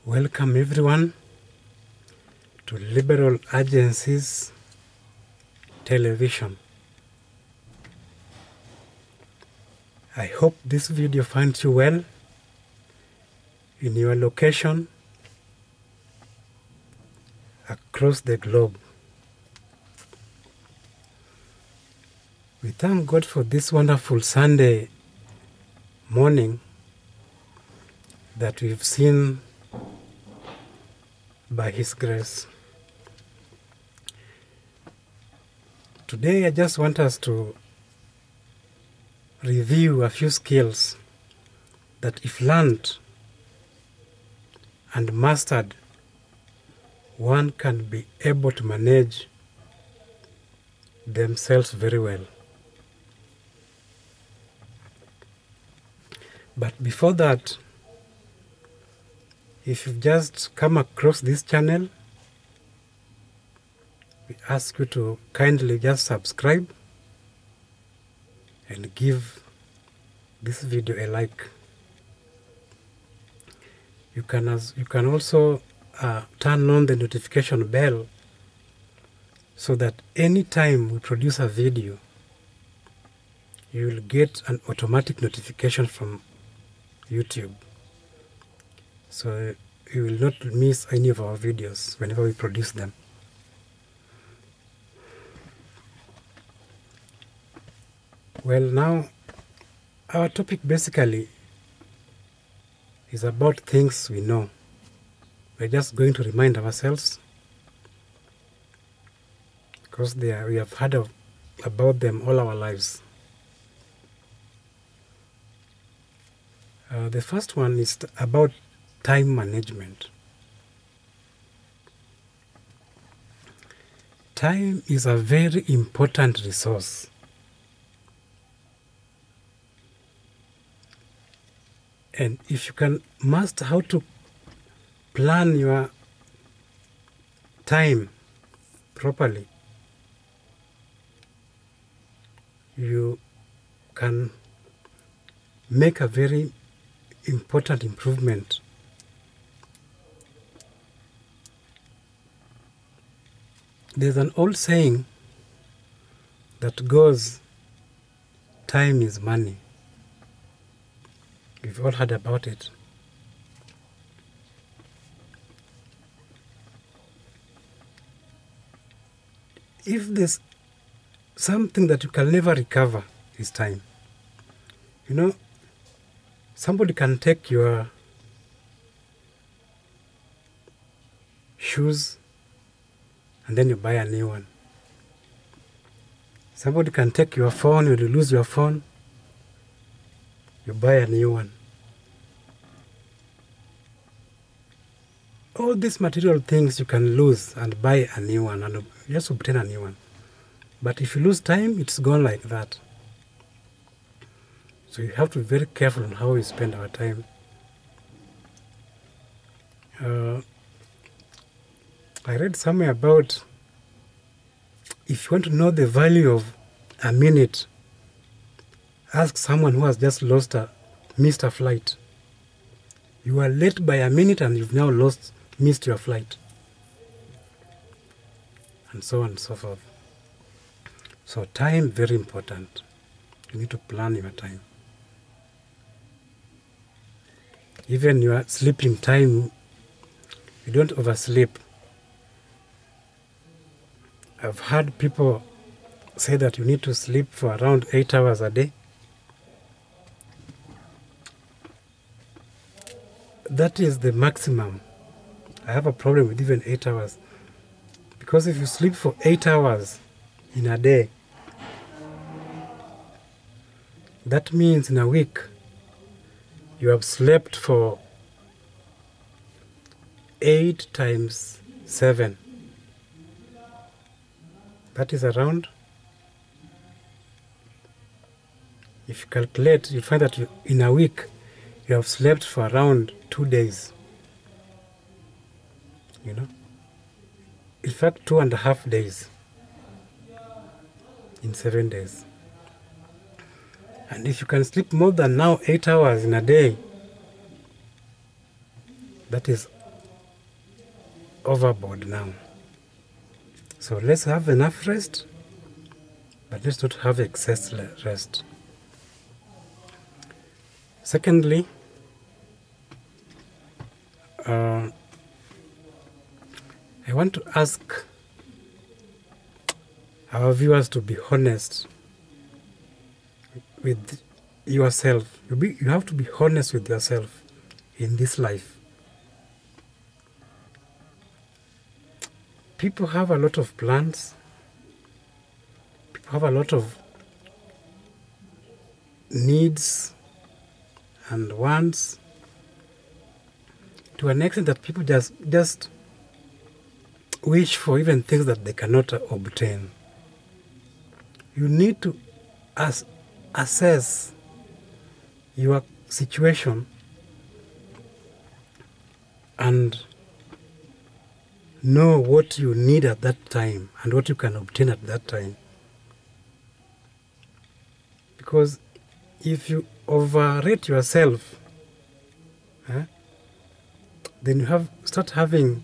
Welcome everyone to Liberal Agencies Television. I hope this video finds you well in your location across the globe. We thank God for this wonderful Sunday morning that we've seen by His grace. Today I just want us to review a few skills that if learned and mastered, one can be able to manage themselves very well. But before that, if you've just come across this channel, we ask you to kindly just subscribe and give this video a like. You can also turn on the notification bell so that anytime we produce a video, you will get an automatic notification from YouTube. So you will not miss any of our videos whenever we produce them. Well, now our topic basically is about things we know. We're just going to remind ourselves because we have heard about them all our lives. The first one is about time management. Time is a very important resource. And if you can master how to plan your time properly, you can make a very important improvement. There's an old saying that goes, time is money. We've all heard about it. If there's something that you can never recover, is time. You know, somebody can take your shoes and then you buy a new one. Somebody can take your phone, you lose your phone, you buy a new one. All these material things you can lose and buy a new one and just obtain a new one. But if you lose time, it's gone like that. So you have to be very careful on how we spend our time. I read somewhere about if you want to know the value of a minute, ask someone who has just missed a flight. You are late by a minute and you've now missed your flight. And so on and so forth. So time, very important. You need to plan your time. Even your sleeping time, you don't oversleep. I've heard people say that you need to sleep for around 8 hours a day. That is the maximum. I have a problem with even 8 hours. Because if you sleep for 8 hours in a day, that means in a week, you have slept for 8 times 7. That is around, if you calculate, you find that in a week, you have slept for around 2 days. You know? In fact, 2.5 days in 7 days. And if you can sleep more than now 8 hours in a day, that is overboard now. So let's have enough rest, but let's not have excess rest. Secondly, I want to ask our viewers to be honest with yourself. You have to be honest with yourself in this life. People have a lot of plans. People have a lot of needs and wants, to an extent that people just wish for even things that they cannot obtain. You need to assess your situation and know what you need at that time and what you can obtain at that time. Because if you overrate yourself, then you start having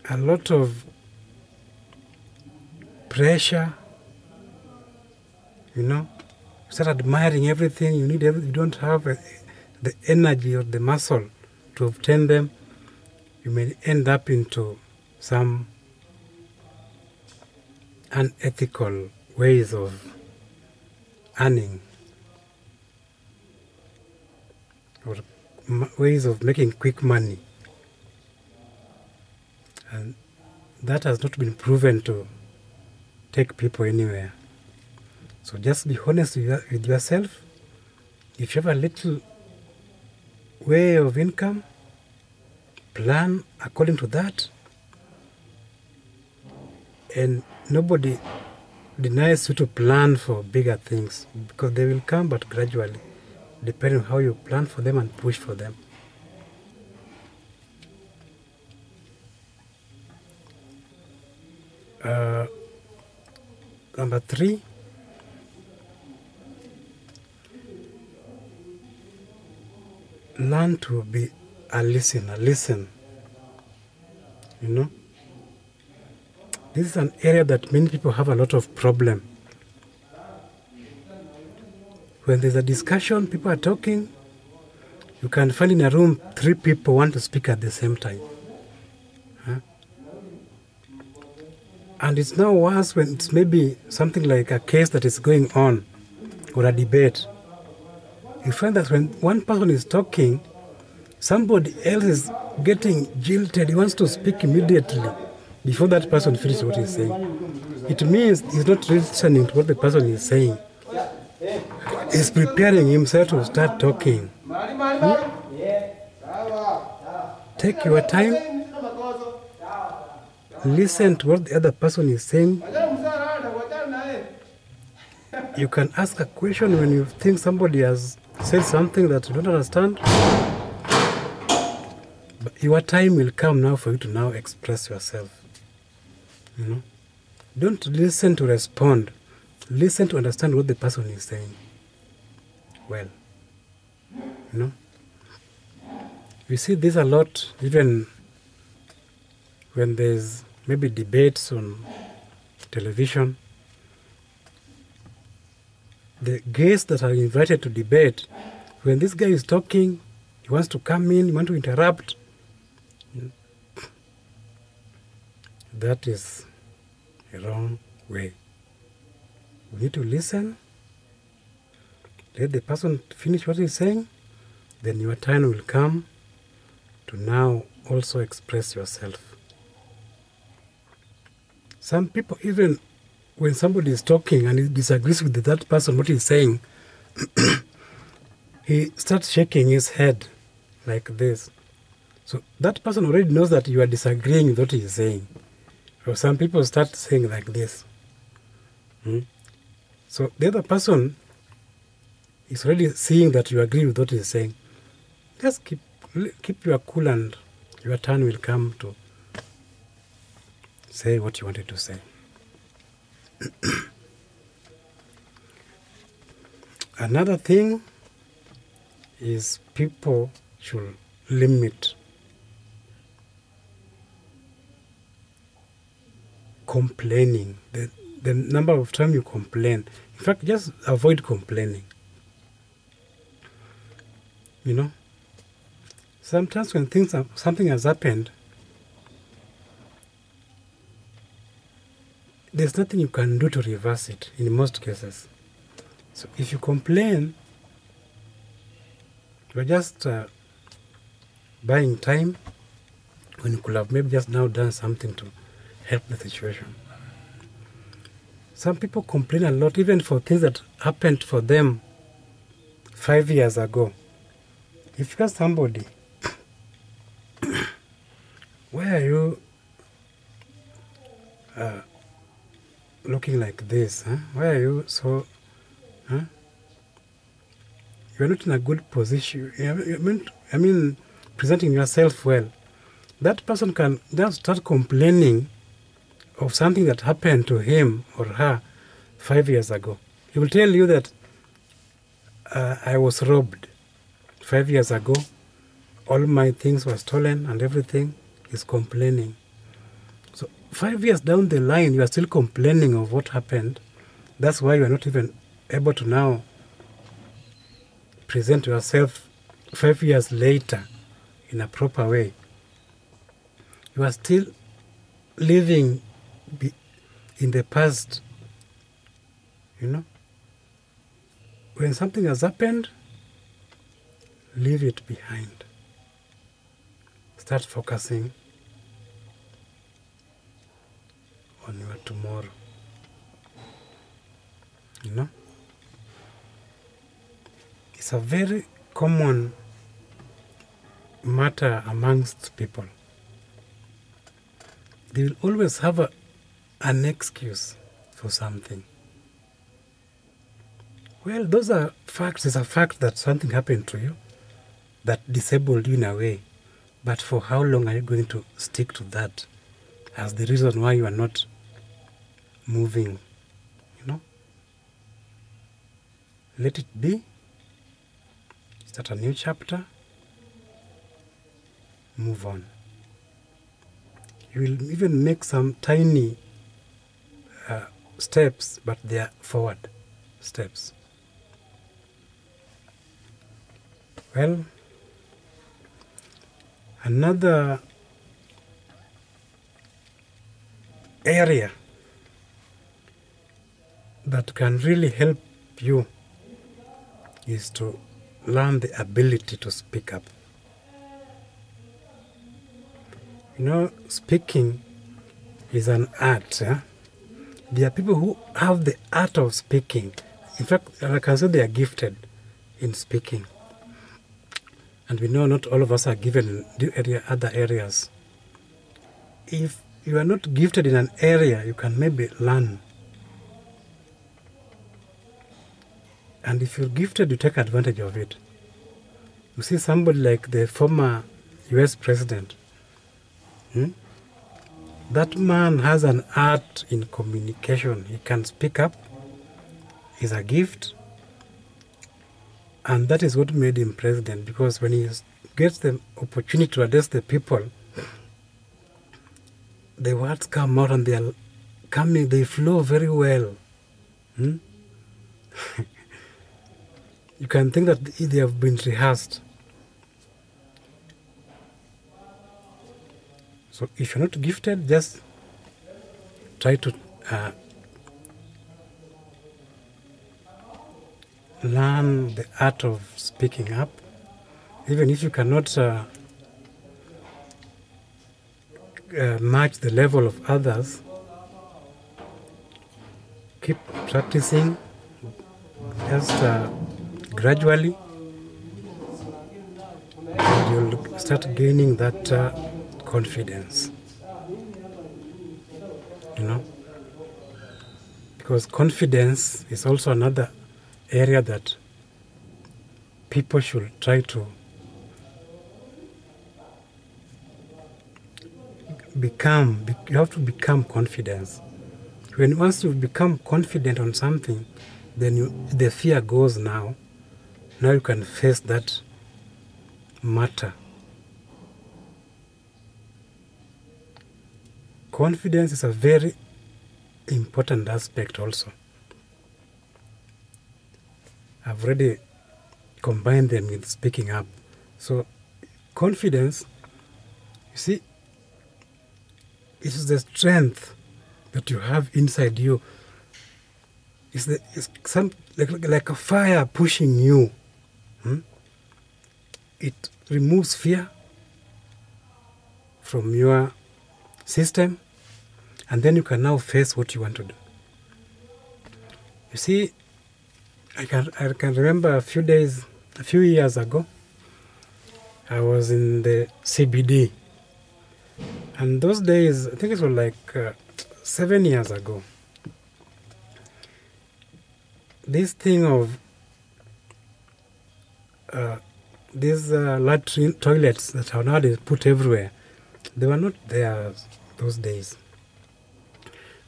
a lot of pressure, you start admiring everything. You don't have the energy or the muscle to obtain them. You may end up into some unethical ways of earning or ways of making quick money. And that has not been proven to take people anywhere. So just be honest with yourself. If you have a little way of income, plan according to that. And nobody denies you to plan for bigger things, because they will come, but gradually, depending on how you plan for them and push for them. Number 3, learn to be a listener. Listen. This is an area that many people have a lot of problem. When there's a discussion, people are talking, you can find in a room 3 people want to speak at the same time. And it's now worse when it's maybe something like a case that is going on or a debate. You find that when one person is talking, somebody else is getting jilted. He wants to speak immediately before that person finishes what he's saying. It means he's not listening to what the person is saying. He's preparing himself to start talking. Take your time. Listen to what the other person is saying. You can ask a question when you think somebody has said something that you don't understand. But your time will come now for you to now express yourself. Don't listen to respond. Listen to understand what the person is saying. Well, we see this a lot, even when there's maybe debates on television. The guests that are invited to debate, when this guy is talking, he wants to come in, he wants to interrupt. That is a wrong way. We need to listen, let the person finish what he's saying, then your time will come to now also express yourself. Some people, even when somebody is talking and he disagrees with that person, what he's saying, he starts shaking his head like this. So that person already knows that you are disagreeing with what he is saying. So some people start saying like this. So the other person is already seeing that you agree with what he is saying. Just keep your cool and your turn will come to say what you wanted to say. Another thing is people should limit complaining, the number of times you complain. In fact, just avoid complaining. You know, sometimes when something has happened, there's nothing you can do to reverse it in most cases. So if you complain, you're just buying time when you could have maybe just now done something to help the situation. Some people complain a lot even for things that happened for them 5 years ago. If you ask somebody, why are you looking like this? Huh? Why are you so... Huh? You're not in a good position. I mean, presenting yourself well. That person can just start complaining of something that happened to him or her 5 years ago. He will tell you that I was robbed 5 years ago. All my things were stolen and everything. He's complaining. So 5 years down the line, you are still complaining of what happened. That's why you are not even able to now present yourself 5 years later in a proper way. You are still living in the past. You know, when something has happened, leave it behind. Start focusing on your tomorrow. You know, it's a very common matter amongst people. They will always have an excuse for something. Well, those are facts. It's a fact that something happened to you that disabled you in a way. But for how long are you going to stick to that as the reason why you are not moving? You know? Let it be. Start a new chapter. Move on. You will even make some tiny steps, but they are forward steps. Well, another area that can really help you is to learn the ability to speak up. You know, speaking is an art. There are people who have the art of speaking. In fact, I can say they are gifted in speaking. And we know not all of us are given in other areas. If you are not gifted in an area, you can maybe learn. And if you're gifted, you take advantage of it. You see somebody like the former US president. That man has an art in communication. He can speak up. It's a gift. And that is what made him president, because when he gets the opportunity to address the people, the words come out and they flow very well. You can think that they have been rehearsed. So if you're not gifted, just try to learn the art of speaking up. Even if you cannot match the level of others, keep practicing just gradually, and you'll start gaining that confidence. You know, because confidence is also another area that people should try to become. You have to become confident. Once you become confident on something, then the fear goes now. Now you can face that matter. Confidence is a very important aspect also. I've already combined them with speaking up. So confidence, you see, it is the strength that you have inside you. It's like a fire pushing you. It removes fear from your system, and then you can now face what you want to do. You see, I can remember a few years ago, I was in the CBD, and those days, I think it was like 7 years ago. This thing of these latrine toilets that are now put everywhere, they were not there those days.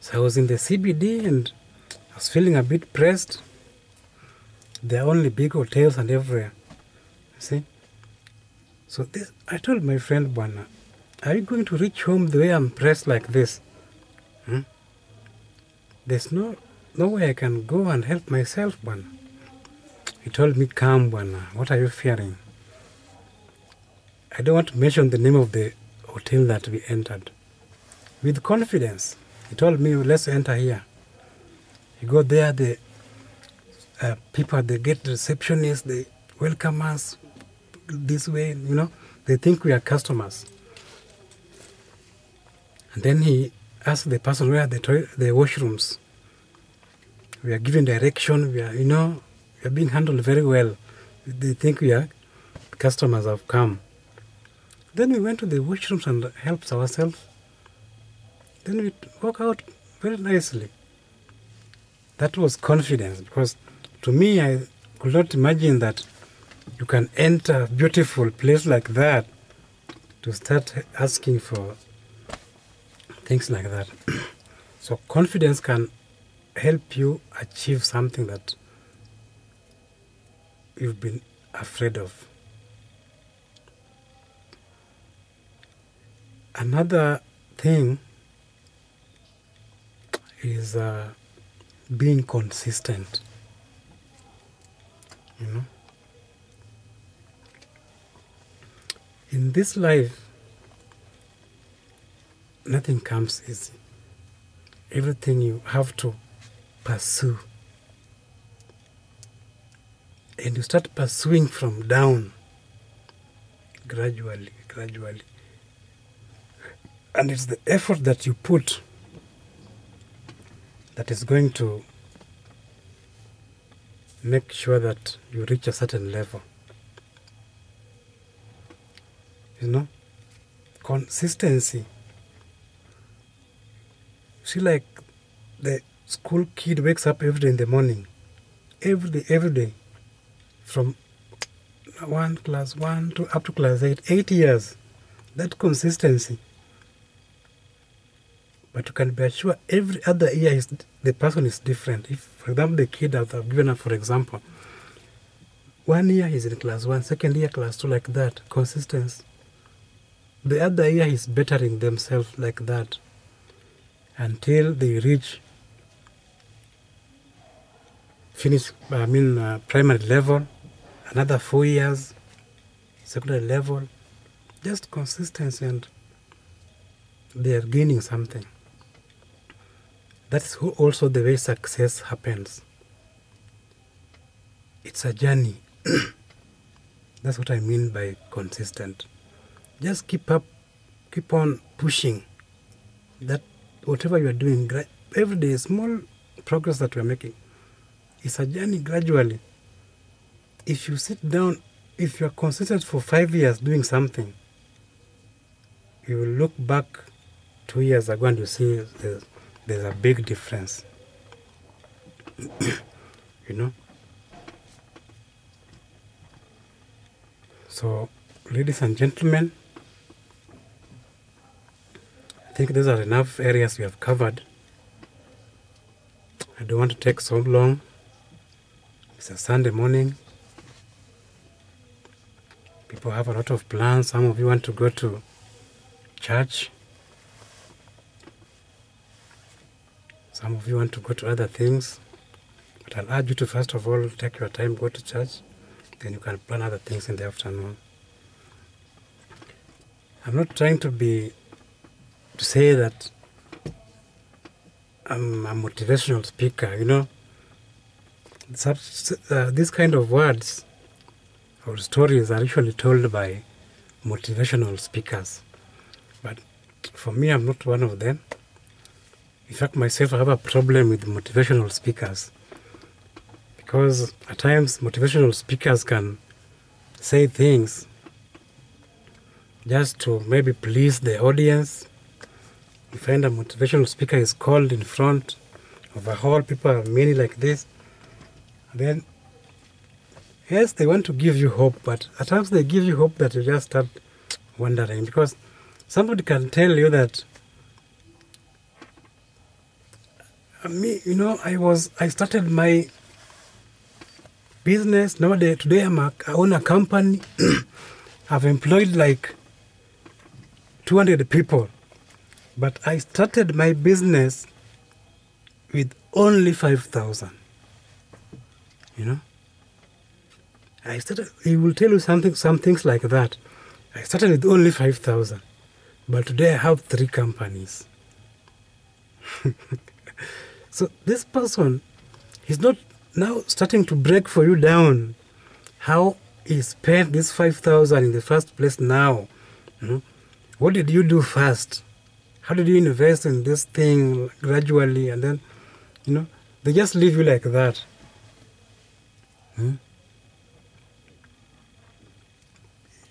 So I was in the CBD and I was feeling a bit pressed. There are only big hotels and everywhere. You see? So I told my friend, Bwana, are you going to reach home the way I'm pressed like this? There's no way I can go and help myself, Bwana. He told me, calm, Bwana. What are you fearing? I don't want to mention the name of the hotel that we entered. With confidence, he told me, let's enter here. You go there, the people at the gate, the receptionists, they welcome us this way, they think we are customers. And then he asked the person where the washrooms. We are given direction, we are being handled very well. They think we are customers have come. Then we went to the washrooms and helped ourselves. Then we walk out very nicely. That was confidence, because to me, I could not imagine that you can enter a beautiful place like that to start asking for things like that. So confidence can help you achieve something that you've been afraid of. Another thing is being consistent. In this life, nothing comes easy. Everything you have to pursue. And you start pursuing from down, gradually. And it's the effort that you put that is going to make sure that you reach a certain level. Consistency. See, like the school kid wakes up every day in the morning, every day, from class 1 to up to class 8 years. That consistency. But you can be sure every other year the person is different. If, for example, the kid that I've given up, for example, 1 year he's in class 1, second year class 2, like that, consistency. The other year he's bettering themselves like that until they finish primary level, another 4 years, secondary level, just consistency, and they are gaining something. That's also the way success happens. It's a journey. That's what I mean by consistent. Just keep on pushing. That whatever you are doing, every day, small progress that we are making, it's a journey gradually. If you sit down, if you are consistent for 5 years doing something, you will look back 2 years ago and you see there's a big difference. So, ladies and gentlemen, I think these are enough areas we have covered. I don't want to take so long. It's a Sunday morning. People have a lot of plans. Some of you want to go to church. Some of you want to go to other things, but I'll urge you to first of all take your time, go to church, then you can plan other things in the afternoon. I'm not trying to say that I'm a motivational speaker, you know. These kind of words or stories are usually told by motivational speakers. But for me, I'm not one of them. In fact, myself, I have a problem with motivational speakers, because at times motivational speakers can say things just to maybe please the audience. You find a motivational speaker is called in front of a hall, people are many like this. Then, yes, they want to give you hope, but at times they give you hope that you just start wondering, because somebody can tell you that, you know, I started my business. Today I own a company. I've employed like 200 people, but I started my business with only 5,000. You know, he will tell you some things like that. I started with only 5,000, but today I have 3 companies. So this person is not now starting to break for you down how he spent this 5,000 in the first place now. What did you do first? How did you invest in this thing gradually? And then, you know, they just leave you like that.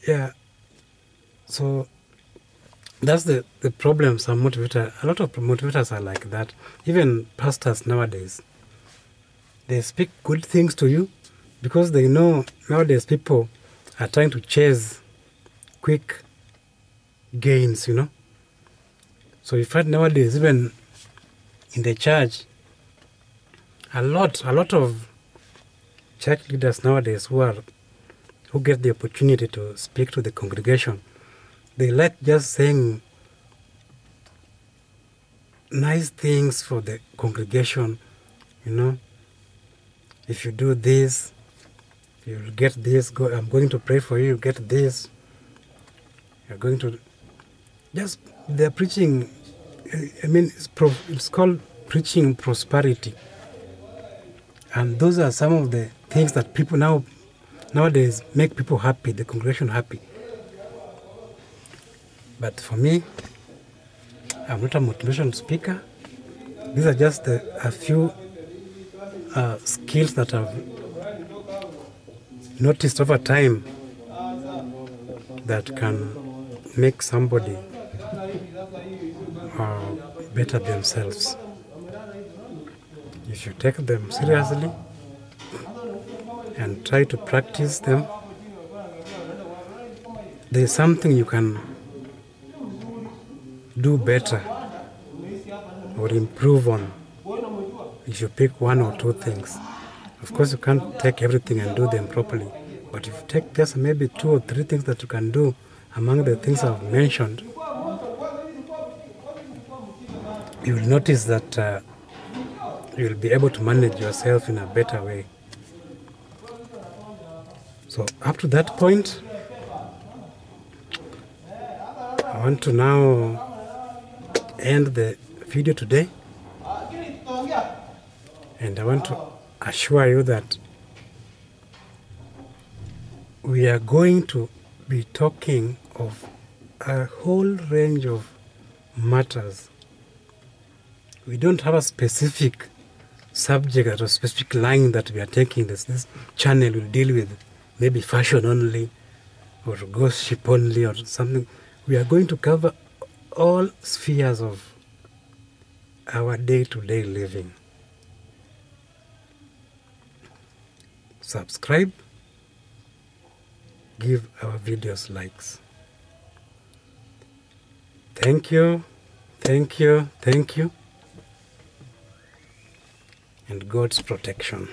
Yeah. So that's the problem. A lot of motivators are like that. Even pastors nowadays, they speak good things to you because they know nowadays people are trying to chase quick gains, you know. So you find nowadays, even in the church, a lot of church leaders nowadays who get the opportunity to speak to the congregation, they like just saying nice things for the congregation, you know. If you do this, you'll get this. I'm going to pray for you, get this. You're going to... they're preaching, I mean, it's called preaching prosperity. And those are some of the things that people nowadays make people happy, the congregation happy. But for me, I'm not a motivational speaker. These are just a few skills that I've noticed over time that can make somebody better themselves. If you take them seriously and try to practice them, there's something you can do better or improve on if you pick 1 or 2 things. Of course, you can't take everything and do them properly, but if you take just maybe 2 or 3 things that you can do among the things I've mentioned, you will notice that you will be able to manage yourself in a better way. So up to that point, I want to now end the video today, and I want to assure you that we are going to be talking of a whole range of matters. We don't have a specific subject or specific line that we are taking. This channel will deal with maybe fashion only or gossip only or something. We are going to cover all spheres of our day-to-day living. Subscribe, give our videos likes. Thank you, thank you, thank you, and God's protection.